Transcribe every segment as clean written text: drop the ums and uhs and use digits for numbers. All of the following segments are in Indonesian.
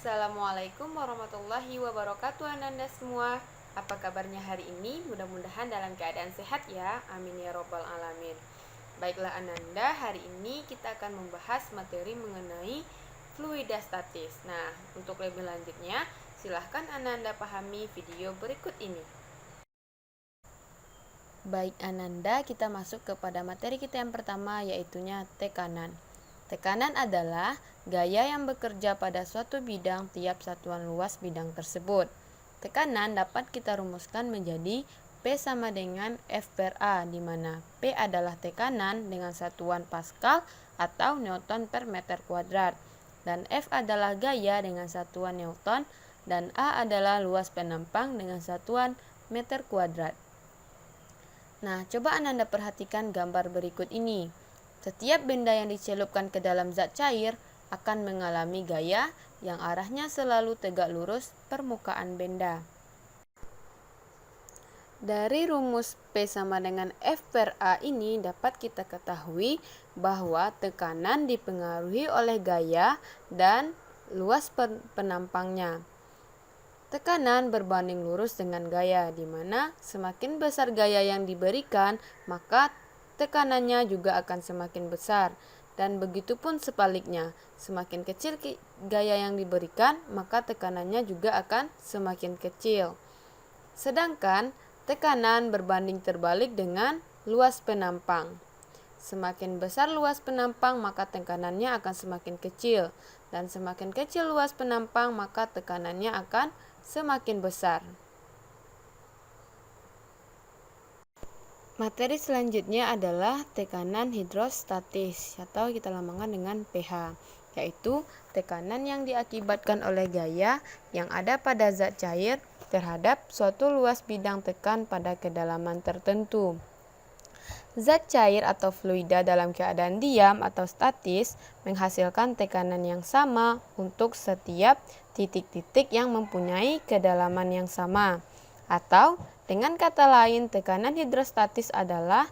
Assalamualaikum warahmatullahi wabarakatuh Ananda semua. Apa kabarnya hari ini? Mudah-mudahan dalam keadaan sehat ya. Amin ya robbal alamin. Baiklah Ananda, hari ini kita akan membahas materi mengenai fluida statis. Nah, untuk lebih lanjutnya, silahkan Ananda pahami video berikut ini. Baik Ananda, kita masuk kepada materi kita yang pertama, yaitunya tekanan. Tekanan adalah gaya yang bekerja pada suatu bidang tiap satuan luas bidang tersebut. Tekanan dapat kita rumuskan menjadi P sama dengan F per A, di mana P adalah tekanan dengan satuan Pascal atau Newton per meter kuadrat, dan F adalah gaya dengan satuan Newton, dan A adalah luas penampang dengan satuan meter kuadrat. Nah, coba Anda perhatikan gambar berikut ini. Setiap benda yang dicelupkan ke dalam zat cair akan mengalami gaya yang arahnya selalu tegak lurus permukaan benda. Dari rumus P sama dengan F per A ini dapat kita ketahui bahwa tekanan dipengaruhi oleh gaya dan luas penampangnya. Tekanan berbanding lurus dengan gaya, di mana semakin besar gaya yang diberikan, maka tekanannya juga akan semakin besar, dan begitu pun sebaliknya, semakin kecil gaya yang diberikan, maka tekanannya juga akan semakin kecil. Sedangkan tekanan berbanding terbalik dengan luas penampang. Semakin besar luas penampang, maka tekanannya akan semakin kecil, dan semakin kecil luas penampang, maka tekanannya akan semakin besar. Materi selanjutnya adalah tekanan hidrostatis atau kita lambangkan dengan pH, yaitu tekanan yang diakibatkan oleh gaya yang ada pada zat cair terhadap suatu luas bidang tekan pada kedalaman tertentu. Zat cair atau fluida dalam keadaan diam atau statis menghasilkan tekanan yang sama untuk setiap titik-titik yang mempunyai kedalaman yang sama. Atau dengan kata lain, tekanan hidrostatis adalah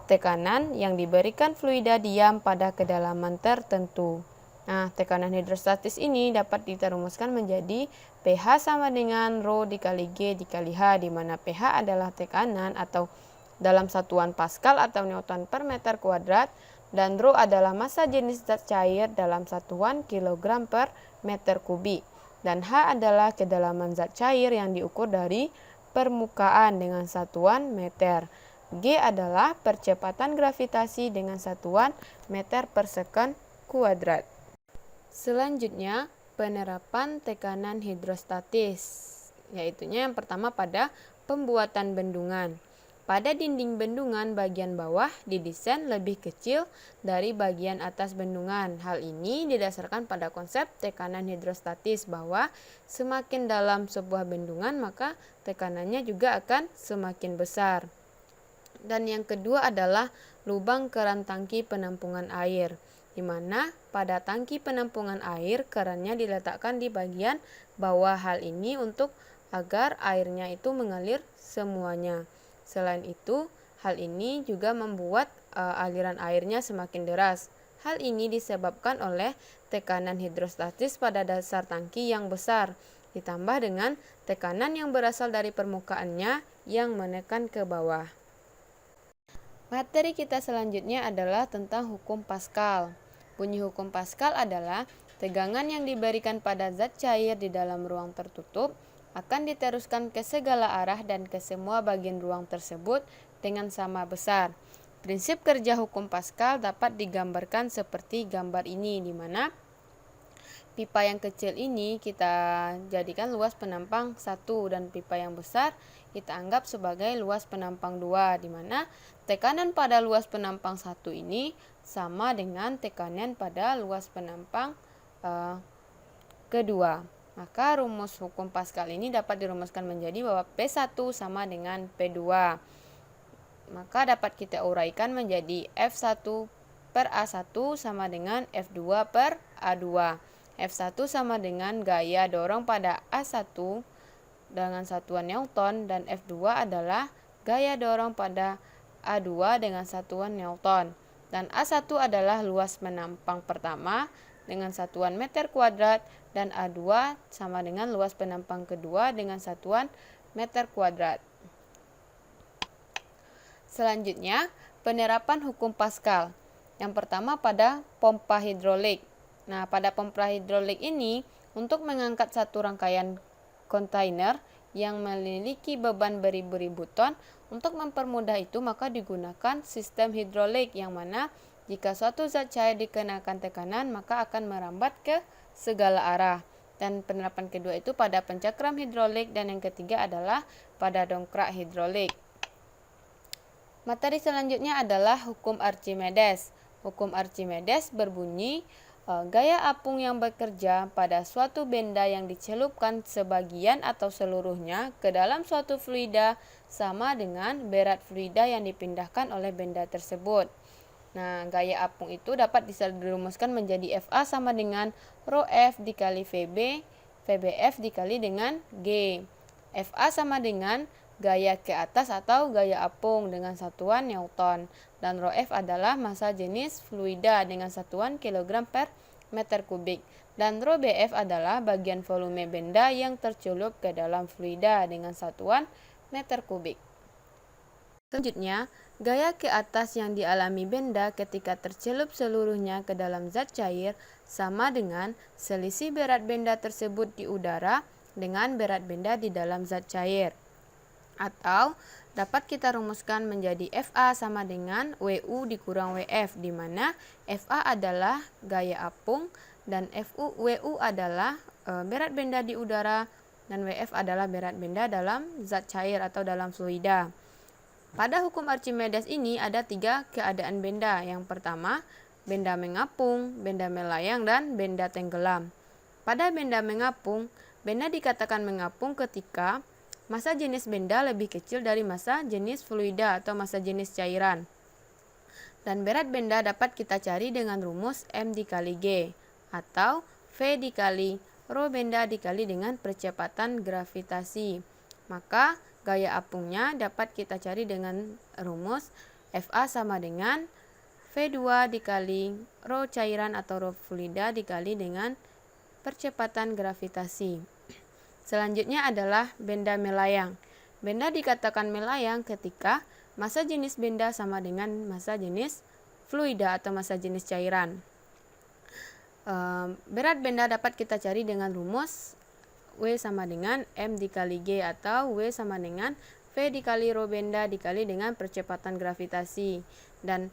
tekanan yang diberikan fluida diam pada kedalaman tertentu. Nah, tekanan hidrostatis ini dapat dirumuskan menjadi pH sama dengan Rho dikali G dikali H, di mana pH adalah tekanan atau dalam satuan Pascal atau Newton per meter kuadrat, dan Rho adalah massa jenis zat cair dalam satuan kilogram per meter kubik, dan H adalah kedalaman zat cair yang diukur dari permukaan dengan satuan meter. G adalah percepatan gravitasi dengan satuan meter per second kuadrat. Selanjutnya, penerapan tekanan hidrostatis, yaitunya yang pertama pada pembuatan bendungan. Pada dinding bendungan, bagian bawah didesain lebih kecil dari bagian atas bendungan. Hal ini didasarkan pada konsep tekanan hidrostatis, bahwa semakin dalam sebuah bendungan maka tekanannya juga akan semakin besar. Dan yang kedua adalah lubang keran tangki penampungan air, di mana pada tangki penampungan air kerannya diletakkan di bagian bawah. Hal ini untuk agar airnya itu mengalir semuanya. Selain itu, hal ini juga membuat aliran airnya semakin deras. Hal ini disebabkan oleh tekanan hidrostatis pada dasar tangki yang besar, ditambah dengan tekanan yang berasal dari permukaannya yang menekan ke bawah. Materi kita selanjutnya adalah tentang hukum Pascal. Bunyi hukum Pascal adalah tegangan yang diberikan pada zat cair di dalam ruang tertutup akan diteruskan ke segala arah dan ke semua bagian ruang tersebut dengan sama besar. Prinsip kerja hukum Pascal dapat digambarkan seperti gambar ini, di mana pipa yang kecil ini kita jadikan luas penampang 1, dan pipa yang besar kita anggap sebagai luas penampang 2, di mana tekanan pada luas penampang 1 ini sama dengan tekanan pada luas penampang kedua. Maka rumus hukum Pascal ini dapat dirumuskan menjadi bahwa P1 sama dengan P2. Maka dapat kita uraikan menjadi F1 per A1 sama dengan F2 per A2. F1 sama dengan gaya dorong pada A1 dengan satuan Newton, dan F2 adalah gaya dorong pada A2 dengan satuan Newton. Dan A1 adalah luas penampang pertama dengan satuan meter kuadrat, dan A2 sama dengan luas penampang kedua dengan satuan meter kuadrat. Selanjutnya, penerapan hukum Pascal. Yang pertama pada pompa hidrolik. Nah, pada pompa hidrolik ini, untuk mengangkat satu rangkaian kontainer yang memiliki beban beribu-ribu ton, untuk mempermudah itu maka digunakan sistem hidrolik yang mana jika suatu zat cair dikenakan tekanan maka akan merambat ke segala arah. Dan penerapan kedua itu pada pencakram hidrolik, dan yang ketiga adalah pada dongkrak hidrolik. Materi selanjutnya adalah hukum Archimedes. Hukum Archimedes berbunyi, gaya apung yang bekerja pada suatu benda yang dicelupkan sebagian atau seluruhnya ke dalam suatu fluida sama dengan berat fluida yang dipindahkan oleh benda tersebut. Nah, gaya apung itu dapat dirumuskan menjadi FA sama dengan rho F dikali VB, VBF dikali dengan G. FA sama dengan gaya ke atas atau gaya apung dengan satuan Newton, dan rho F adalah massa jenis fluida dengan satuan kilogram per meter kubik, dan rho BF adalah bagian volume benda yang tercelup ke dalam fluida dengan satuan meter kubik. Selanjutnya, gaya ke atas yang dialami benda ketika tercelup seluruhnya ke dalam zat cair sama dengan selisih berat benda tersebut di udara dengan berat benda di dalam zat cair. Atau dapat kita rumuskan menjadi FA sama dengan WU dikurang WF, di mana FA adalah gaya apung dan WU adalah berat benda di udara, dan WF adalah berat benda dalam zat cair atau dalam fluida. Pada hukum Archimedes ini ada 3 keadaan benda. Yang pertama, benda mengapung, benda melayang, dan benda tenggelam. Pada benda mengapung, benda dikatakan mengapung ketika massa jenis benda lebih kecil dari massa jenis fluida atau massa jenis cairan. Dan berat benda dapat kita cari dengan rumus M dikali G atau V dikali rho benda dikali dengan percepatan gravitasi. Maka gaya apungnya dapat kita cari dengan rumus FA sama dengan V2 dikali rho cairan atau rho fluida dikali dengan percepatan gravitasi. Selanjutnya adalah benda melayang. Benda dikatakan melayang ketika massa jenis benda sama dengan massa jenis fluida atau massa jenis cairan. Berat benda dapat kita cari dengan rumus W sama dengan M dikali G atau W sama dengan V dikali rho benda dikali dengan percepatan gravitasi. Dan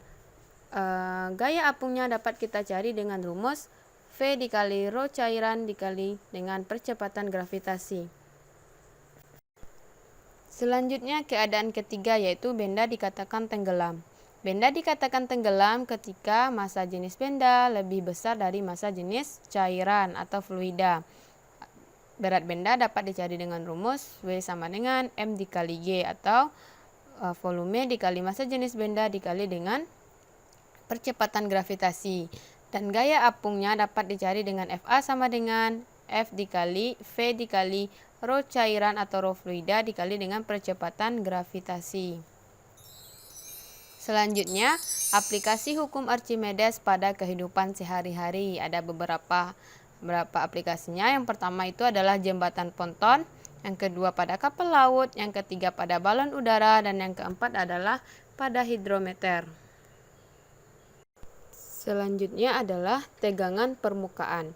gaya apungnya dapat kita cari dengan rumus V dikali rho cairan dikali dengan percepatan gravitasi. Selanjutnya keadaan ketiga yaitu benda dikatakan tenggelam. Benda dikatakan tenggelam ketika massa jenis benda lebih besar dari massa jenis cairan atau fluida. Berat benda dapat dicari dengan rumus W sama dengan M dikali G atau volume dikali massa jenis benda dikali dengan percepatan gravitasi. Dan gaya apungnya dapat dicari dengan FA sama dengan F dikali V dikali rho cairan atau rho fluida dikali dengan percepatan gravitasi. Selanjutnya, aplikasi hukum Archimedes pada kehidupan sehari-hari. Ada beberapa aplikasinya. Yang pertama itu adalah jembatan ponton, yang kedua pada kapal laut, yang ketiga pada balon udara, dan yang keempat adalah pada hidrometer. Selanjutnya adalah tegangan permukaan.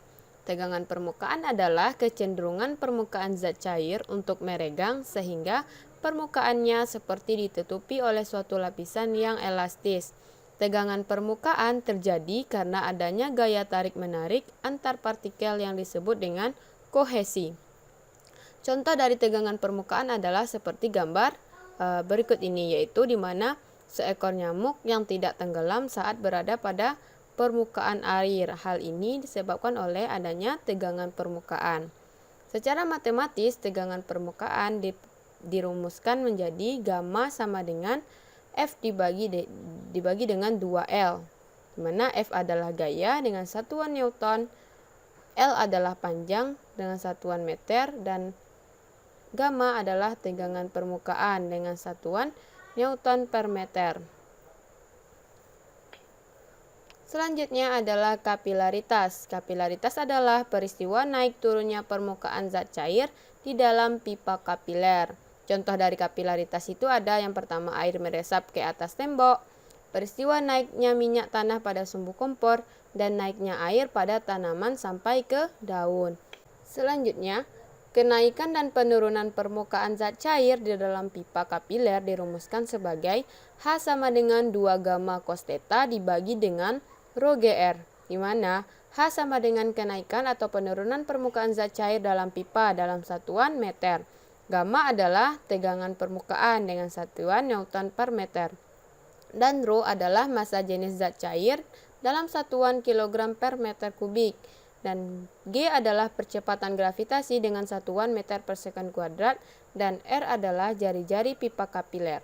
Tegangan permukaan adalah kecenderungan permukaan zat cair untuk meregang sehingga permukaannya seperti ditutupi oleh suatu lapisan yang elastis. Tegangan permukaan terjadi karena adanya gaya tarik-menarik antar partikel yang disebut dengan kohesi. Contoh dari tegangan permukaan adalah seperti gambar berikut ini, yaitu di mana seekor nyamuk yang tidak tenggelam saat berada pada permukaan air. Hal ini disebabkan oleh adanya tegangan permukaan. Secara matematis, tegangan permukaan dirumuskan menjadi gamma sama dengan F dibagi dengan 2L, di mana F adalah gaya dengan satuan Newton, L adalah panjang dengan satuan meter, dan gamma adalah tegangan permukaan dengan satuan Newton per meter. Selanjutnya adalah kapilaritas. Kapilaritas adalah peristiwa naik turunnya permukaan zat cair di dalam pipa kapiler. Contoh dari kapilaritas itu ada yang pertama air meresap ke atas tembok, peristiwa naiknya minyak tanah pada sumbu kompor, dan naiknya air pada tanaman sampai ke daun. Selanjutnya, kenaikan dan penurunan permukaan zat cair di dalam pipa kapiler dirumuskan sebagai H sama dengan 2 gamma cos theta dibagi dengan rho GR, di mana H sama dengan kenaikan atau penurunan permukaan zat cair dalam pipa dalam satuan meter. Gamma adalah tegangan permukaan dengan satuan Newton per meter. Dan rho adalah massa jenis zat cair dalam satuan kilogram per meter kubik. Dan G adalah percepatan gravitasi dengan satuan meter per second kuadrat. Dan R adalah jari-jari pipa kapiler.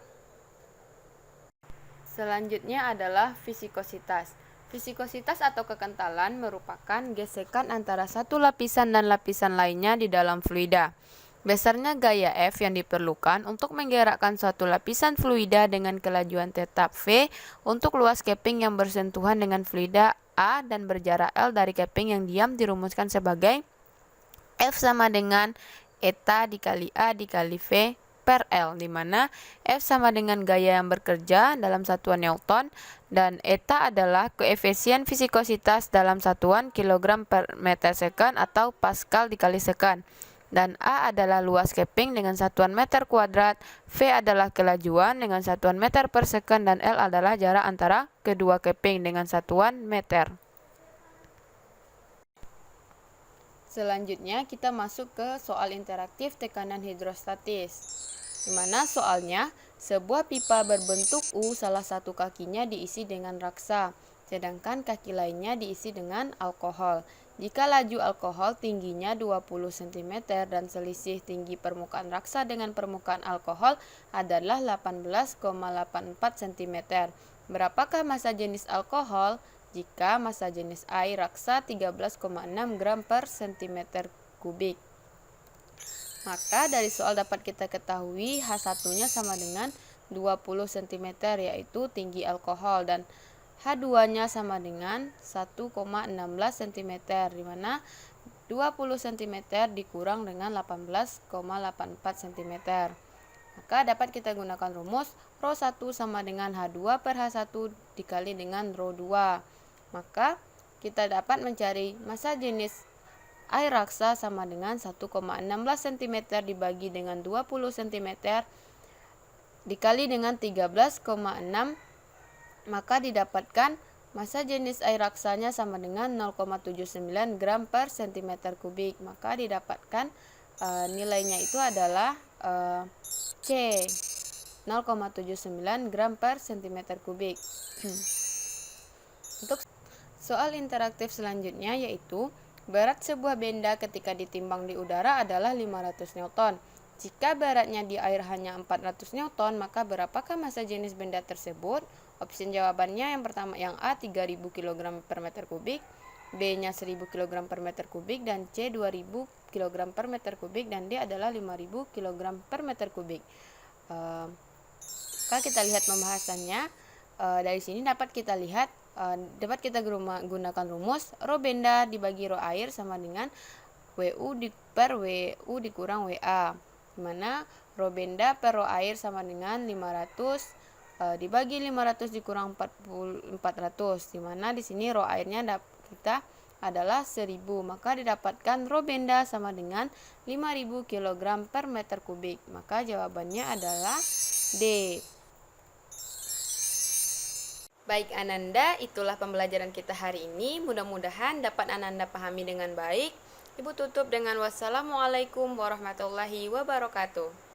Selanjutnya adalah viskositas. Viskositas atau kekentalan merupakan gesekan antara satu lapisan dan lapisan lainnya di dalam fluida. Besarnya gaya F yang diperlukan untuk menggerakkan suatu lapisan fluida dengan kelajuan tetap V untuk luas keping yang bersentuhan dengan fluida A dan berjarak L dari keping yang diam dirumuskan sebagai F sama dengan eta dikali A dikali V per L, di mana F sama dengan gaya yang bekerja dalam satuan Newton dan eta adalah koefisien viskositas dalam satuan kilogram per meter second atau Pascal dikali second. Dan A adalah luas keping dengan satuan meter kuadrat, V adalah kelajuan dengan satuan meter per second, dan L adalah jarak antara kedua keping dengan satuan meter. Selanjutnya kita masuk ke soal interaktif tekanan hidrostatis, di mana soalnya sebuah pipa berbentuk U salah satu kakinya diisi dengan raksa, sedangkan kaki lainnya diisi dengan alkohol. Jika laju alkohol tingginya 20 cm dan selisih tinggi permukaan raksa dengan permukaan alkohol adalah 18,84 cm. Berapakah massa jenis alkohol jika massa jenis air raksa 13,6 gram per cm kubik? Maka dari soal dapat kita ketahui H1-nya sama dengan 20 cm, yaitu tinggi alkohol, dan H2-nya sama dengan 1,16 cm, di mana 20 cm dikurang dengan 18,84 cm. Maka dapat kita gunakan rumus rho 1 sama dengan H2 per H1 dikali dengan rho 2. Maka kita dapat mencari massa jenis air raksa sama dengan 1,16 cm dibagi dengan 20 cm dikali dengan 13,6, maka didapatkan massa jenis air raksanya sama dengan 0,79 gram per cm kubik. Maka didapatkan nilainya itu adalah C, 0,79 gram per cm kubik. Untuk soal interaktif selanjutnya yaitu berat sebuah benda ketika ditimbang di udara adalah 500 Newton. Jika beratnya di air hanya 400 Newton, maka berapakah massa jenis benda tersebut? Opsi jawabannya yang pertama yang A 3000 kg per meter kubik, B-nya 1000 kg per meter kubik, dan C 2000 kg per meter kubik, dan D adalah 5000 kg per meter kubik. Maka kita lihat pembahasannya. Dari sini dapat kita lihat dapat kita gunakan rumus rho benda dibagi rho air sama dengan WU per WU dikurang WA, dimana rho benda per rho air sama dengan 500 dibagi 500 dikurang 400, dimana di sini rho airnya kita adalah 1000, maka didapatkan rho benda sama dengan 5000 kg per meter kubik. Maka jawabannya adalah D. Baik Ananda, itulah pembelajaran kita hari ini. Mudah-mudahan dapat Ananda pahami dengan baik. Ibu tutup dengan wassalamualaikum warahmatullahi wabarakatuh.